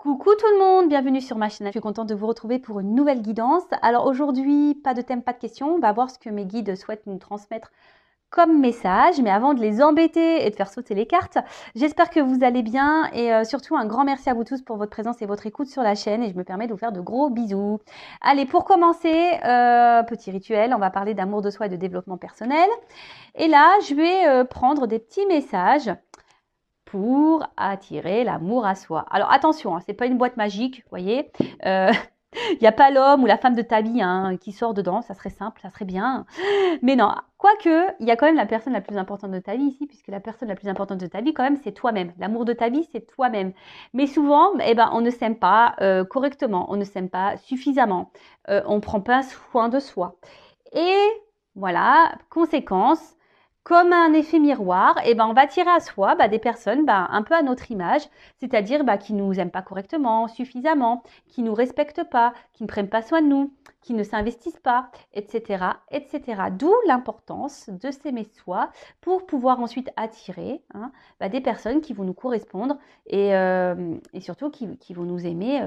Coucou tout le monde, bienvenue sur ma chaîne. Je suis contente de vous retrouver pour une nouvelle guidance. Alors aujourd'hui, pas de thème, pas de questions. On va voir ce que mes guides souhaitent nous transmettre comme message. Mais avant de les embêter et de faire sauter les cartes, j'espère que vous allez bien. Et surtout, un grand merci à vous tous pour votre présence et votre écoute sur la chaîne. Et je me permets de vous faire de gros bisous. Allez, pour commencer, petit rituel, on va parler d'amour de soi et de développement personnel. Et là, je vais prendre des petits messages pour attirer l'amour à soi. Alors attention, hein, c'est pas une boîte magique, vous voyez. Il n'y a pas l'homme ou la femme de ta vie qui sort dedans, ça serait simple, ça serait bien. Mais non, quoique, il y a quand même la personne la plus importante de ta vie ici, puisque la personne la plus importante de ta vie, quand même, c'est toi-même. L'amour de ta vie, c'est toi-même. Mais souvent, on ne s'aime pas correctement, on ne s'aime pas suffisamment, on ne prend pas soin de soi. Et voilà, conséquence, comme un effet miroir, on va attirer à soi des personnes un peu à notre image, c'est-à-dire qui ne nous aiment pas correctement, suffisamment, qui ne nous respectent pas, qui ne prennent pas soin de nous, qui ne s'investissent pas, etc., etc. D'où l'importance de s'aimer soi pour pouvoir ensuite attirer des personnes qui vont nous correspondre et surtout qui vont nous aimer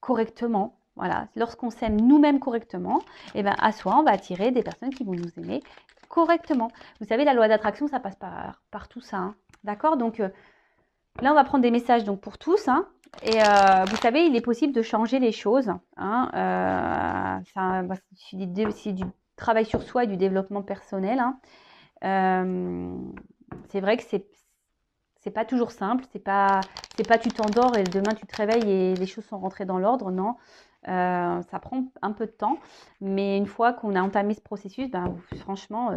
correctement. Voilà, lorsqu'on s'aime nous-mêmes correctement, à soi, on va attirer des personnes qui vont nous aimer correctement. Vous savez, la loi d'attraction, ça passe par tout ça. D'accord? Donc, là, on va prendre des messages donc, pour tous. Et vous savez, il est possible de changer les choses. C'est du travail sur soi et du développement personnel. C'est vrai que c'est pas toujours simple. C'est pas tu t'endors et demain tu te réveilles et les choses sont rentrées dans l'ordre. Non. Ça prend un peu de temps, mais une fois qu'on a entamé ce processus, franchement,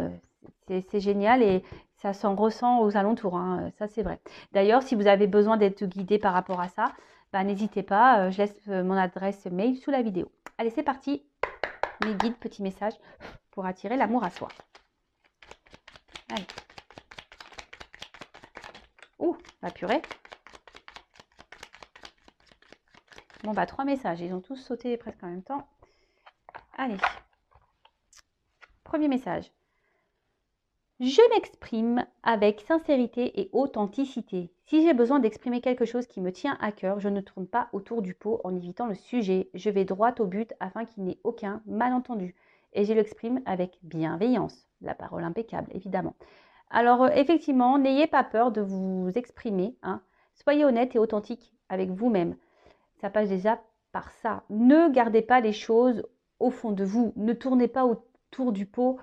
c'est génial et ça s'en ressent aux alentours, ça c'est vrai. D'ailleurs, si vous avez besoin d'être guidé par rapport à ça, n'hésitez pas, je laisse mon adresse mail sous la vidéo. Allez, c'est parti, mes guides, petits messages pour attirer l'amour à soi. Allez. Ouh, la purée. Bon, 3 messages. Ils ont tous sauté presque en même temps. Allez. Premier message. Je m'exprime avec sincérité et authenticité. Si j'ai besoin d'exprimer quelque chose qui me tient à cœur, je ne tourne pas autour du pot en évitant le sujet. Je vais droit au but afin qu'il n'y ait aucun malentendu. Et je l'exprime avec bienveillance. La parole impeccable, évidemment. Alors, effectivement, n'ayez pas peur de vous exprimer. Soyez honnête et authentique avec vous-même. Ça passe déjà par ça. Ne gardez pas les choses au fond de vous. Ne tournez pas autour du pot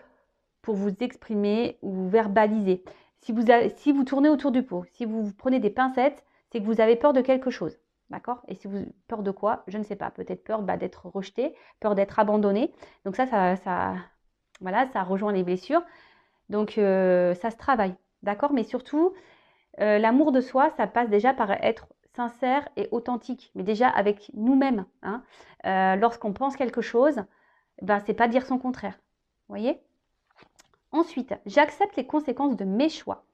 pour vous exprimer ou verbaliser. Si vous tournez autour du pot, si vous prenez des pincettes, c'est que vous avez peur de quelque chose. D'accord? Et si vous peur de quoi? Je ne sais pas. Peut-être peur d'être rejeté, peur d'être abandonné. Donc ça rejoint les blessures. Donc ça se travaille. D'accord? Mais surtout, l'amour de soi, ça passe déjà par être sincère et authentique, mais déjà avec nous-mêmes. Lorsqu'on pense quelque chose, c'est pas dire son contraire. Vous voyez? Ensuite, j'accepte les conséquences de mes choix.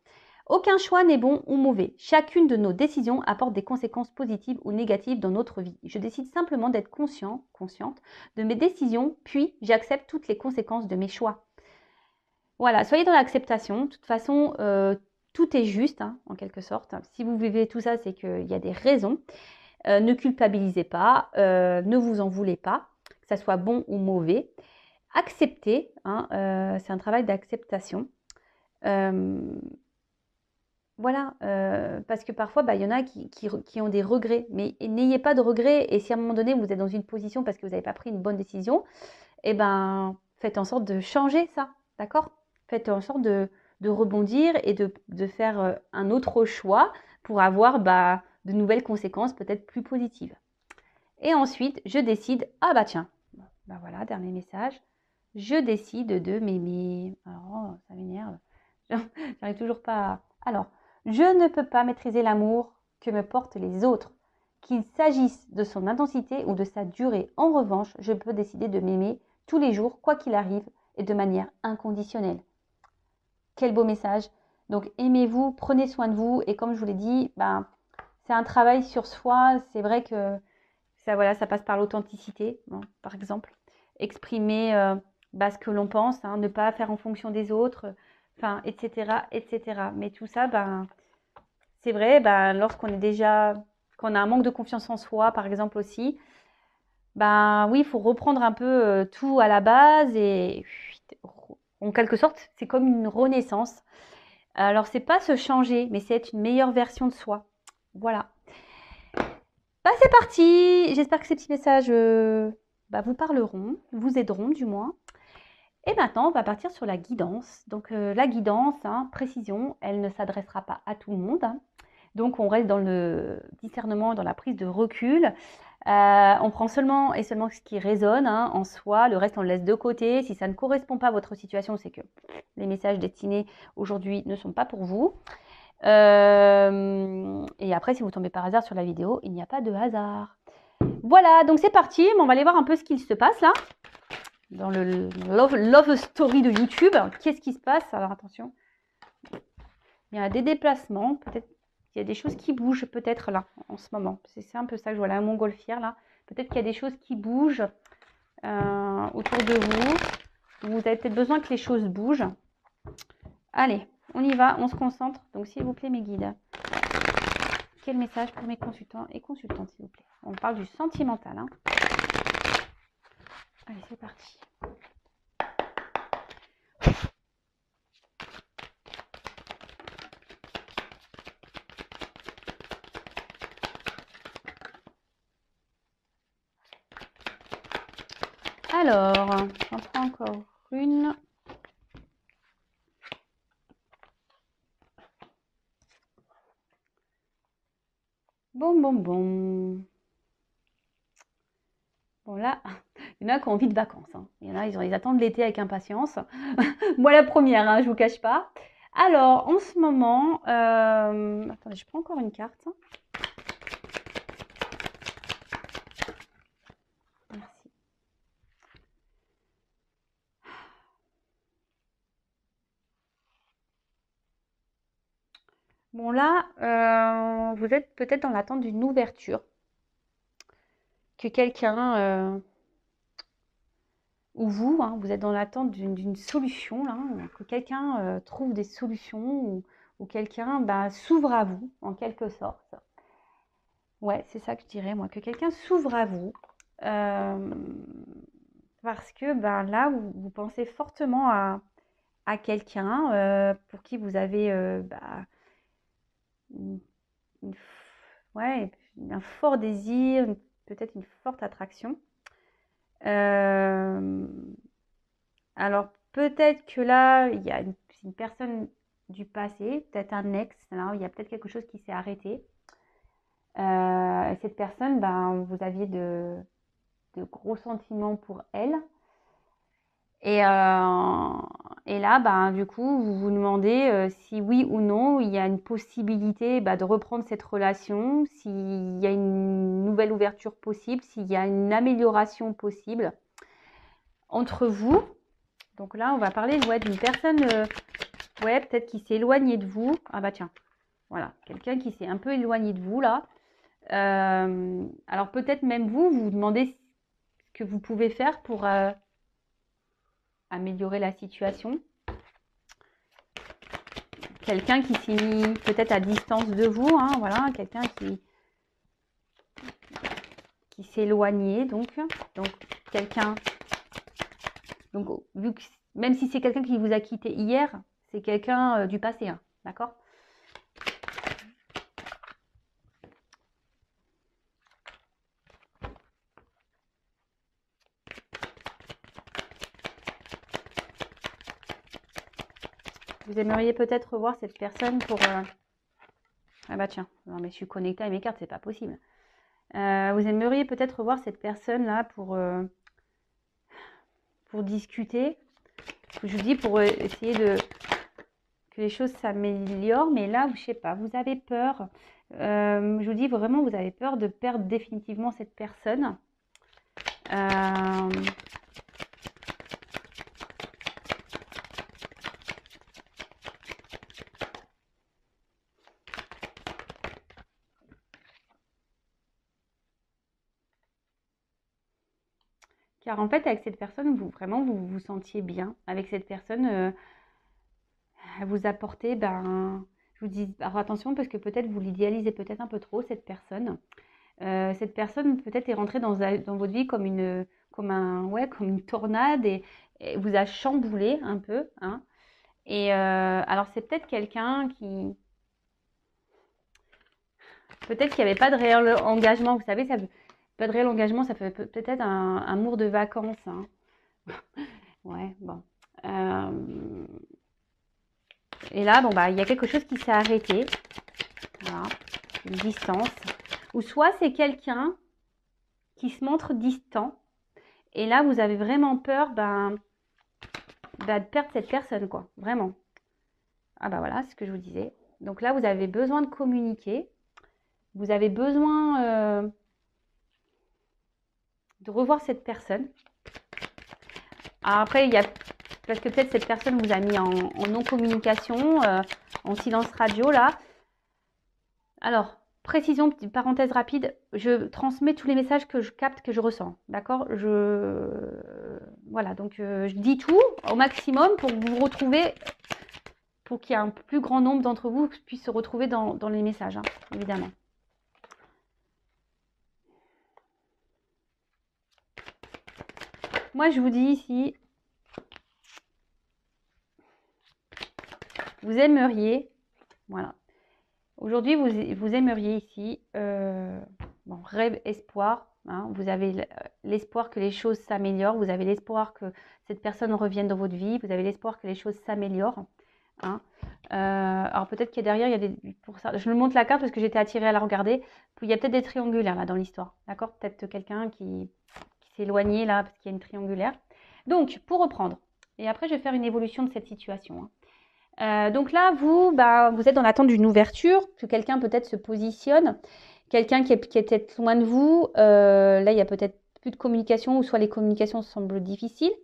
Aucun choix n'est bon ou mauvais. Chacune de nos décisions apporte des conséquences positives ou négatives dans notre vie. Je décide simplement d'être consciente de mes décisions, puis j'accepte toutes les conséquences de mes choix. Voilà, soyez dans l'acceptation. De toute façon, tout est juste, en quelque sorte. Si vous vivez tout ça, c'est qu'il y a des raisons. Ne culpabilisez pas, ne vous en voulez pas, que ça soit bon ou mauvais. Accepter, c'est un travail d'acceptation. Voilà, parce que parfois, il y en a qui ont des regrets, mais n'ayez pas de regrets. Et si à un moment donné, vous êtes dans une position parce que vous n'avez pas pris une bonne décision, faites en sorte de changer ça, d'accord? Faites en sorte de rebondir et de faire un autre choix pour avoir de nouvelles conséquences peut-être plus positives. Et ensuite, je décide, tiens, voilà, dernier message. Je décide de m'aimer. Alors, ça m'énerve. J'arrive toujours pas à... Alors, je ne peux pas maîtriser l'amour que me portent les autres. Qu'il s'agisse de son intensité ou de sa durée. En revanche, je peux décider de m'aimer tous les jours, quoi qu'il arrive, et de manière inconditionnelle. Quel beau message. Donc, aimez-vous, prenez soin de vous. Et comme je vous l'ai dit, c'est un travail sur soi. C'est vrai que ça passe par l'authenticité, par exemple. Exprimer ce que l'on pense, ne pas faire en fonction des autres, etc., etc. Mais tout ça, c'est vrai, lorsqu'on est déjà qu'on a un manque de confiance en soi, par exemple aussi, ben oui, il faut reprendre un peu tout à la base et en quelque sorte, c'est comme une renaissance. Alors, c'est pas se changer, mais c'est être une meilleure version de soi. Voilà. Bah, c'est parti. J'espère que ces petits messages vous parleront, vous aideront du moins. Et maintenant, on va partir sur la guidance. Donc, la guidance, précision, elle ne s'adressera pas à tout le monde. Donc, on reste dans le discernement, dans la prise de recul. On prend seulement et seulement ce qui résonne en soi. Le reste, on le laisse de côté. Si ça ne correspond pas à votre situation, c'est que les messages destinés aujourd'hui ne sont pas pour vous. Et après, si vous tombez par hasard sur la vidéo, il n'y a pas de hasard. Voilà, donc c'est parti. On va aller voir un peu ce qu'il se passe là. Dans le love story de YouTube. Qu'est-ce qui se passe? Alors attention. Il y a des déplacements. Peut-être qu'il y a des choses qui bougent peut-être là en ce moment. C'est un peu ça que je vois là, un montgolfière là. Peut-être qu'il y a des choses qui bougent autour de vous. Vous avez peut-être besoin que les choses bougent. Allez, on y va, on se concentre. Donc s'il vous plaît mes guides. Quel message pour mes consultants et consultantes s'il vous plaît? On parle du sentimental. Allez, c'est parti. Alors, j'en prends encore une. Bon. Bon là, il y en a qui ont envie de vacances. Il y en a, ils attendent l'été avec impatience. Moi la première, je ne vous cache pas. Alors, en ce moment, attendez, je prends encore une carte. Merci. Bon là, vous êtes peut-être dans l'attente d'une ouverture. Que quelqu'un, ou vous, vous êtes dans l'attente d'une solution, là, que quelqu'un trouve des solutions ou quelqu'un s'ouvre à vous, en quelque sorte. Ouais, c'est ça que je dirais, moi, que quelqu'un s'ouvre à vous. Parce que là, vous pensez fortement à quelqu'un pour qui vous avez une- une ouais, un fort désir, peut-être une forte attraction. Alors peut-être que là, il y a une personne du passé, peut-être un ex, il y a peut-être quelque chose qui s'est arrêté. Et cette personne, vous aviez de gros sentiments pour elle. Et là, du coup, vous vous demandez si oui ou non, il y a une possibilité de reprendre cette relation, s'il y a une nouvelle ouverture possible, s'il y a une amélioration possible entre vous. Donc là, on va parler d'une personne, peut-être qui s'est éloignée de vous. Ah bah tiens, voilà, quelqu'un qui s'est un peu éloigné de vous là. Alors peut-être même vous vous demandez ce que vous pouvez faire pour améliorer la situation. Quelqu'un qui s'est mis peut-être à distance de vous, voilà, quelqu'un qui s'est éloigné, donc quelqu'un, donc vu que, même si c'est quelqu'un qui vous a quitté hier, c'est quelqu'un du passé, d'accord? Vous aimeriez peut-être revoir cette personne pour... Ah bah tiens, non mais je suis connectée à mes cartes, c'est pas possible. Vous aimeriez peut-être revoir cette personne-là pour discuter. Je vous dis pour essayer que les choses s'améliorent, mais là, je sais pas, vous avez peur. Je vous dis vraiment, vous avez peur de perdre définitivement cette personne. Car en fait, avec cette personne, vous vous sentiez bien. Avec cette personne, elle vous apportait, je vous dis, alors attention parce que peut-être vous l'idéalisez peut-être un peu trop, cette personne. Cette personne peut-être est rentrée dans votre vie comme une tornade et vous a chamboulé un peu, hein. Et alors c'est peut-être quelqu'un qui, peut-être qu'il n'y avait pas de réel engagement. Vous savez, pas de réel engagement, ça fait peut-être un amour de vacances, hein. Ouais, bon. Et là, bon, bah, il y a quelque chose qui s'est arrêté. Voilà, une distance. Ou soit c'est quelqu'un qui se montre distant. Et là, vous avez vraiment peur de perdre cette personne, quoi. Vraiment. Ah bah voilà, c'est ce que je vous disais. Donc là, vous avez besoin de communiquer. Vous avez besoin de revoir cette personne. Alors après, il y a parce que peut-être cette personne vous a mis en non-communication, en silence radio là. Alors, précision, petite parenthèse rapide, je transmets tous les messages que je capte, que je ressens. D'accord? Voilà, donc je dis tout au maximum pour que vous vous retrouvez, pour qu'il y ait un plus grand nombre d'entre vous qui puissent se retrouver dans les messages, hein, évidemment. Moi, je vous dis ici, vous aimeriez, voilà. Aujourd'hui, vous aimeriez ici, bon, rêve, espoir, hein, vous avez l'espoir que les choses s'améliorent, vous avez l'espoir que cette personne revienne dans votre vie, vous avez l'espoir que les choses s'améliorent, hein. Alors peut-être qu'il y a derrière, il y a pour ça, je me montre la carte parce que j'étais attirée à la regarder, il y a peut-être des triangulaires là dans l'histoire, d'accord? Peut-être quelqu'un qui s'est éloigné là parce qu'il y a une triangulaire. Donc, pour reprendre, et après je vais faire une évolution de cette situation, hein. Donc là, vous êtes dans l'attente d'une ouverture, que quelqu'un peut-être se positionne, quelqu'un qui est peut-être loin de vous. Là, il y a peut-être plus de communication, ou soit les communications semblent difficiles.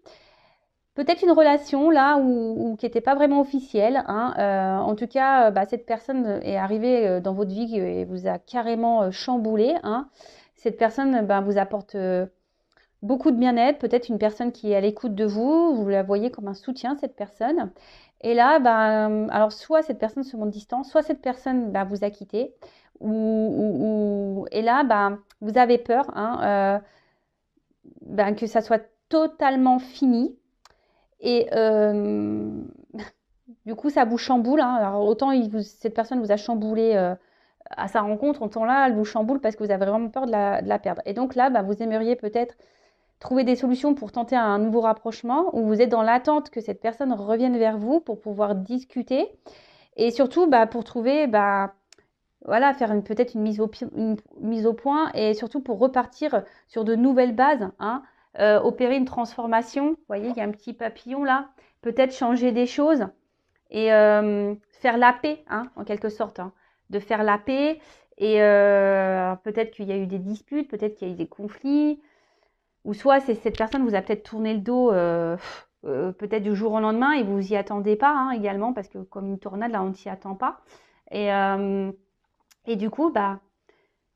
Peut-être une relation là où qui n'était pas vraiment officielle, hein. En tout cas, cette personne est arrivée dans votre vie et vous a carrément chamboulé, hein. Cette personne vous apporte beaucoup de bien-être, peut-être une personne qui est à l'écoute de vous, vous la voyez comme un soutien, cette personne. Et là, alors soit cette personne se montre distante, soit cette personne vous a quitté, et là, vous avez peur, hein, que ça soit totalement fini. Et du coup, ça vous chamboule, hein. Alors autant cette personne vous a chamboulé à sa rencontre, autant là, elle vous chamboule parce que vous avez vraiment peur de la perdre. Et donc là, vous aimeriez peut-être trouver des solutions pour tenter un nouveau rapprochement, ou vous êtes dans l'attente que cette personne revienne vers vous pour pouvoir discuter, et surtout pour trouver, voilà, faire peut-être une mise au point, et surtout pour repartir sur de nouvelles bases, hein, opérer une transformation. Vous voyez, il y a un petit papillon là, peut-être changer des choses et faire la paix, hein, en quelque sorte, hein, de faire la paix. Et peut-être qu'il y a eu des disputes, peut-être qu'il y a eu des conflits, ou soit cette personne vous a peut-être tourné le dos peut-être du jour au lendemain et vous vous y attendez pas, hein, également, parce que comme une tornade, là, on ne s'y attend pas. Et du coup,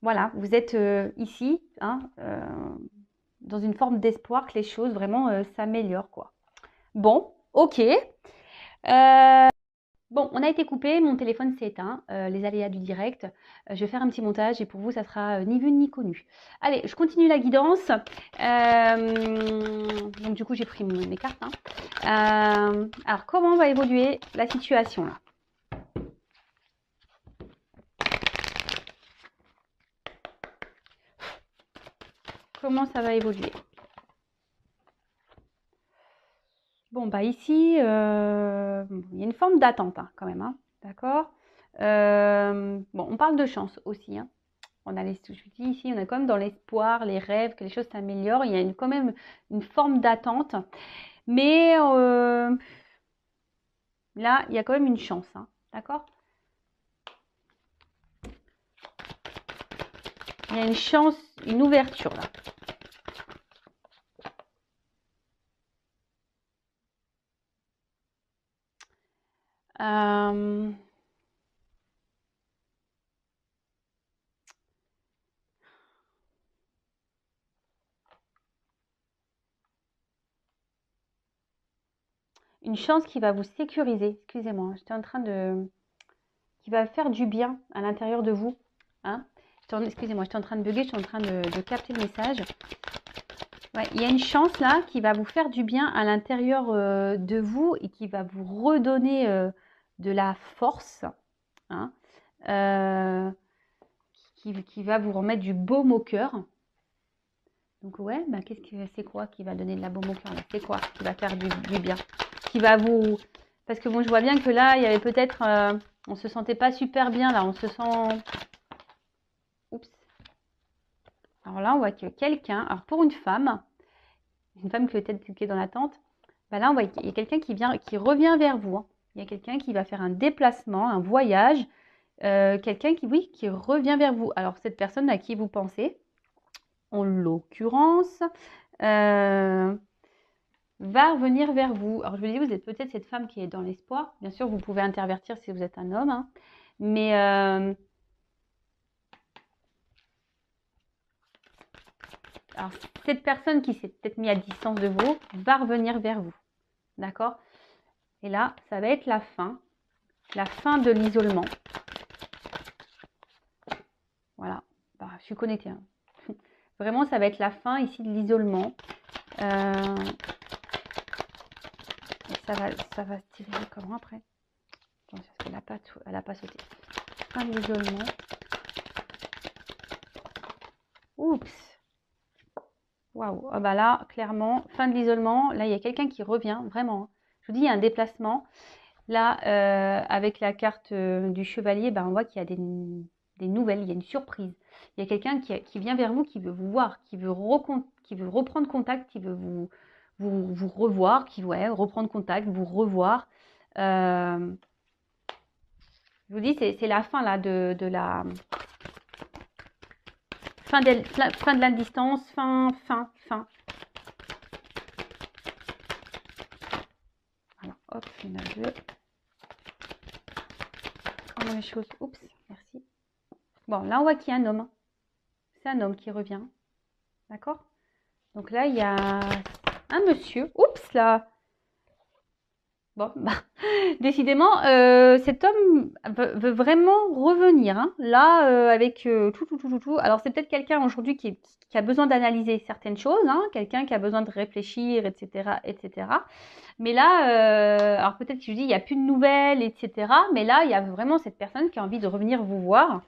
voilà, vous êtes ici, hein, dans une forme d'espoir que les choses vraiment s'améliorent, quoi. Bon, ok. Bon, on a été coupé, mon téléphone s'est éteint, les aléas du direct. Je vais faire un petit montage et pour vous, ça sera ni vu ni connu. Allez, je continue la guidance. Donc du coup, j'ai pris mes cartes, hein. Alors, comment va évoluer la situation là? Comment ça va évoluer? Bon, ici, il y a une forme d'attente, hein, quand même, hein, d'accord? Bon, on parle de chance aussi, hein. On a je vous dis ici, on est quand même dans l'espoir, les rêves, que les choses s'améliorent. Il y a quand même une forme d'attente. Mais là, il y a quand même une chance, hein, d'accord? Il y a une chance, une ouverture là. Une chance qui va vous sécuriser. Excusez-moi, j'étais en train de qui va faire du bien à l'intérieur de vous. Hein. Excusez-moi, j'étais en train de bugger, je suis en train de capter le message. Ouais, il y a une chance là qui va vous faire du bien à l'intérieur de vous et qui va vous redonner de la force. Hein, qui va vous remettre du baume au cœur. Donc ouais, bah, c'est quoi qui va donner de la baume au cœur? C'est quoi qui va faire du bien? Qui va vous... Parce que bon, je vois bien que là, il y avait peut-être... on se sentait pas super bien là, on se sent... Oups. Alors là, on voit que quelqu'un... Alors pour une femme qui peut-être qui est dans l'attente, bah là, on voit qu'il y a quelqu'un qui revient vers vous. Hein. Il y a quelqu'un qui va faire un déplacement, un voyage. Quelqu'un qui revient vers vous. Alors cette personne à qui vous pensez, en l'occurrence, va revenir vers vous. Alors je vous dis, vous êtes peut-être cette femme qui est dans l'espoir. Bien sûr, vous pouvez intervertir si vous êtes un homme. Hein. Mais alors, cette personne qui s'est peut-être mise à distance de vous va revenir vers vous. D'accord? Et là, ça va être la fin de l'isolement. Voilà. Bah, je suis connectée. Hein. Vraiment, ça va être la fin ici de l'isolement. Ça va se tirer comment après? Attends, parce qu'elle n'a pas sauté. Fin de l'isolement. Oups. Waouh. Oh bah là, clairement, fin de l'isolement. Là, il y a quelqu'un qui revient, vraiment. Je vous dis, il y a un déplacement. Là, avec la carte du chevalier, bah, on voit qu'il y a des nouvelles, il y a une surprise. Il y a quelqu'un qui vient vers vous, qui veut vous voir, qui veut reprendre contact, qui veut vous revoir, reprendre contact, vous revoir. Je vous dis, c'est la fin là de la fin de la distance, fin. Voilà, hop, il y en a deux. Comment les choses. Oups, merci. Bon, là on voit qu'il y a un homme. C'est un homme qui revient. D'accord? Donc là, il y a un monsieur. Oups là. Bon, bah, décidément, cet homme veut vraiment revenir. Hein. Là, avec tout. Alors, c'est peut-être quelqu'un aujourd'hui qui a besoin d'analyser certaines choses, hein, quelqu'un qui a besoin de réfléchir, etc., etc. Mais là, alors peut-être que je dis, il n'y a plus de nouvelles, etc. Mais là, il y a vraiment cette personne qui a envie de revenir vous voir.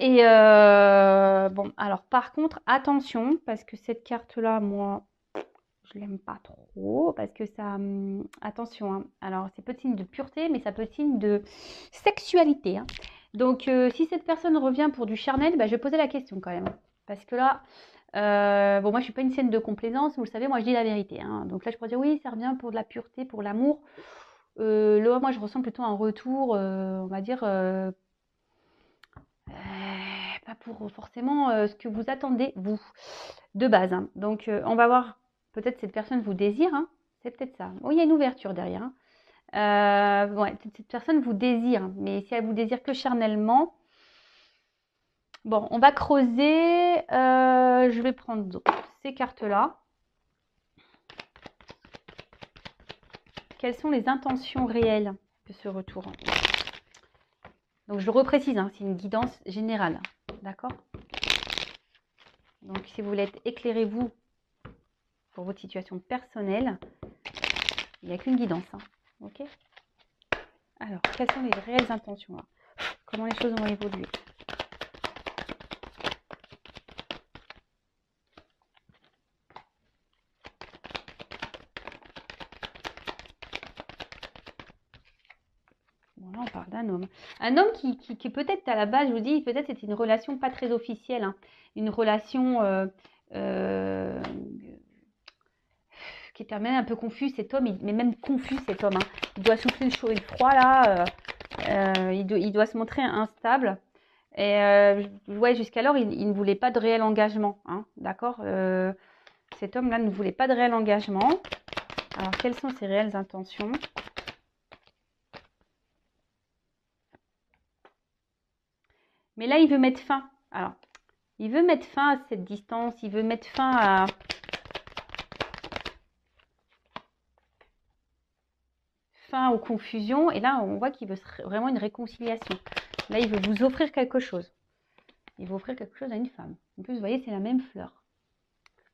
Et bon, alors par contre, attention, parce que cette carte-là, moi... je l'aime pas trop parce que ça... attention, hein. Alors c'est peu de signe de pureté, mais ça peut être signe de sexualité. Hein. Donc si cette personne revient pour du charnel, bah, je vais poser la question quand même. Parce que là, bon moi je suis pas une scène de complaisance, vous le savez, moi je dis la vérité. Hein. Donc là je pourrais dire oui, ça revient pour de la pureté, pour l'amour. Là moi je ressens plutôt un retour, on va dire... pas pour forcément ce que vous attendez, vous, de base. Hein. Donc, on va voir, peut-être cette personne vous désire, hein. C'est peut-être ça. Oh, il y a une ouverture derrière. Hein. Ouais, cette personne vous désire, mais si elle vous désire que charnellement, bon, on va creuser. Je vais prendre ces cartes-là. Quelles sont les intentions réelles de ce retour? Donc, je le reprécise, hein, c'est une guidance générale. D'accord? Donc, si vous voulez être éclairé, vous, pour votre situation personnelle, il n'y a qu'une guidance. Hein. Ok? Alors, quelles sont les réelles intentions là? Comment les choses vont évoluer? Bon, là, on parle d'un homme. Un homme qui peut-être, à la base, je vous dis, peut-être c'était une relation pas très officielle. Hein. Une relation qui était même un peu confus, cet homme, mais même confus, cet homme. Hein. Il doit souffler le chaud et le froid, là. Il doit se montrer instable. Et ouais, jusqu'alors, il ne voulait pas de réel engagement. Hein, d'accord? Cet homme-là ne voulait pas de réel engagement. Alors, quelles sont ses réelles intentions? Mais là, il veut mettre fin. Alors, il veut mettre fin à cette distance. Il veut mettre fin à... fin aux confusions. Et là, on voit qu'il veut vraiment une réconciliation. Là, il veut vous offrir quelque chose. Il veut offrir quelque chose à une femme. En plus, vous voyez, c'est la même fleur.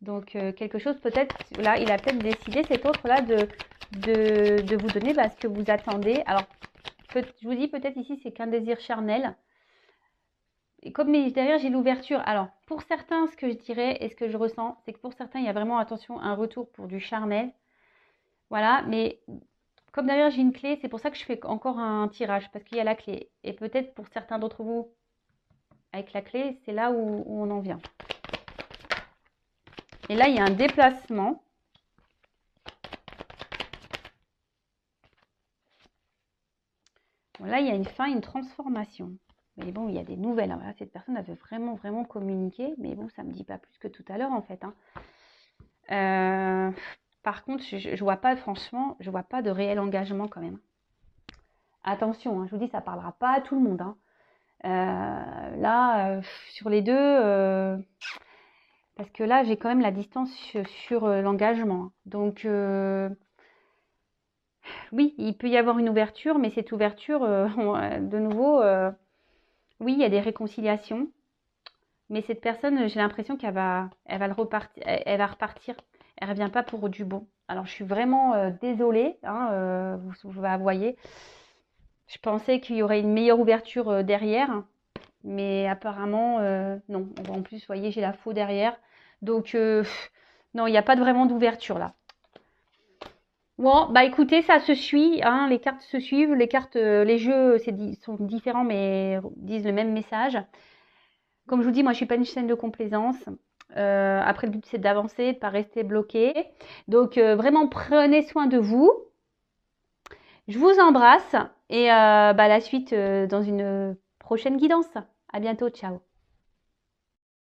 Donc, quelque chose peut-être, là, il a peut-être décidé, cet autre-là, de vous donner ce que vous attendez. Alors, je vous dis peut-être ici, c'est qu'un désir charnel. Et comme derrière, j'ai l'ouverture. Alors, pour certains, ce que je dirais et ce que je ressens, c'est que pour certains, il y a vraiment, attention, un retour pour du charnel. Voilà, mais comme derrière, j'ai une clé, c'est pour ça que je fais encore un tirage, parce qu'il y a la clé. Et peut-être pour certains d'entre vous, avec la clé, c'est là où on en vient. Et là, il y a un déplacement. Bon, là, il y a une fin, une transformation. Mais bon, il y a des nouvelles. Hein. Voilà, cette personne, elle veut vraiment, vraiment communiquer. Mais bon, ça ne me dit pas plus que tout à l'heure, en fait. Hein. Par contre, je ne vois pas, franchement, je ne vois pas de réel engagement quand même. Attention, hein, je vous dis, ça ne parlera pas à tout le monde. Hein. Là, sur les deux, parce que là, j'ai quand même la distance sur l'engagement. Donc, oui, il peut y avoir une ouverture, mais cette ouverture, de nouveau, oui, il y a des réconciliations. Mais cette personne, j'ai l'impression qu'elle va repartir. Elle va repartir. Elle ne revient pas pour du bon. Alors, je suis vraiment désolée. Hein, vous voyez, je pensais qu'il y aurait une meilleure ouverture derrière. Mais apparemment, non. En plus, vous voyez, j'ai la faux derrière. Donc, non, il n'y a pas vraiment d'ouverture là. Bon, bah écoutez, ça se suit, hein, les cartes se suivent, les jeux sont différents mais disent le même message. Comme je vous dis, moi je suis pas une chaîne de complaisance. Après, le but c'est d'avancer, de ne pas rester bloqué. Donc vraiment prenez soin de vous. Je vous embrasse et la suite dans une prochaine guidance. À bientôt, ciao.